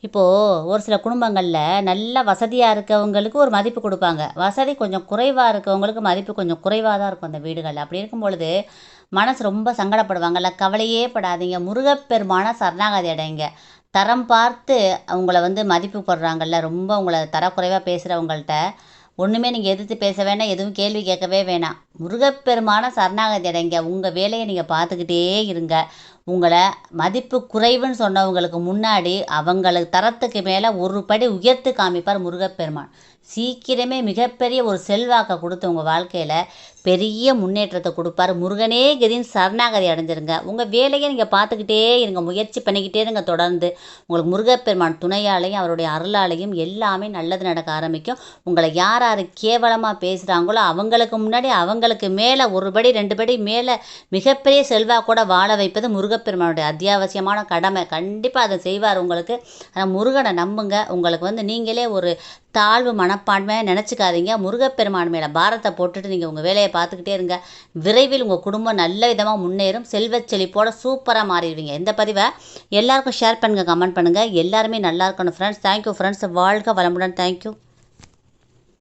இப்போது ஒரு சில குடும்பங்களில் நல்ல வசதியாக இருக்கவங்களுக்கு ஒரு மதிப்பு கொடுப்பாங்க. வசதி கொஞ்சம் குறைவாக இருக்கவங்களுக்கு மதிப்பு கொஞ்சம் குறைவாக தான் இருக்கும் அந்த வீடுகள்ல. அப்படி இருக்கும் பொழுது மனசு ரொம்ப சங்கடப்படுவாங்கல்ல. கவலையே படாதீங்க. முருகப்பெருமான சரணாகதி அடைங்க. தரம் பார்த்து அவங்கள மதிப்பு போடுறாங்கல்ல, ரொம்ப உங்கள தரக்குறைவா பேசுகிறவங்கள்ட்ட ஒன்றுமே நீங்கள் எதிர்த்து பேச வேணாம், எதுவும் கேள்வி கேட்கவே வேணாம். முருகப்பெருமான சரணாகதி அடைங்க. உங்கள் வேலையை நீங்கள் பார்த்துக்கிட்டே இருங்க. உங்கள மதிப்பு குறைவுன்னு சொன்னவங்களுக்கு முன்னாடி அவங்களுக்கு தரத்துக்கு மேலே ஒரு படி உயர்த்து காமிப்பார் முருகப்பெருமான். சீக்கிரமே மிகப்பெரிய ஒரு செல்வாக்கை கொடுத்து உங்கள் வாழ்க்கையில் பெரிய முன்னேற்றத்தை கொடுப்பாரு. முருகனே கதின்னு சரணாகதி அடைஞ்சிருங்க. உங்கள் வேலையை நீங்கள் பார்த்துக்கிட்டே இருங்க. முயற்சி பண்ணிக்கிட்டே இருங்க தொடர்ந்து. உங்களுக்கு முருகப்பெருமான் துணையாலையும் அவருடைய அருளாலையும் எல்லாமே நல்லது நடக்க ஆரம்பிக்கும். உங்களை யார் யார் கேவலமாக பேசுகிறாங்களோ அவங்களுக்கு முன்னாடி அவங்களுக்கு மேலே ஒரு படி 2 படி மேலே மிகப்பெரிய செல்வாக்கூட வாழ வைப்பது முருகப்பெருமானுடைய அத்தியாவசியமான கடமை. கண்டிப்பாக அதை செய்வார் உங்களுக்கு. ஆனால் முருகனை நம்புங்க. உங்களுக்கு நீங்களே ஒரு தாழ்வு மனப்பான்மையாக நினச்சிக்காதீங்க. முருகப்பெருமான் மேலே பாரத்தை போட்டுட்டு நீங்கள் உங்கள் வேலையை பார்த்துக்கிட்டே இருங்க. விரைவில் உங்கள் குடும்பம் நல்ல விதமாக முன்னேறும். செல்வச் செழிப்போட சூப்பராக மாறிடுவீங்க. இந்த பதிவை எல்லாருக்கும் ஷேர் பண்ணுங்கள், கமெண்ட் பண்ணுங்கள். எல்லாருமே நல்லா இருக்கணும் ஃப்ரெண்ட்ஸ். Thank you friends. வாழ்க வளமுடன். தேங்க்யூ.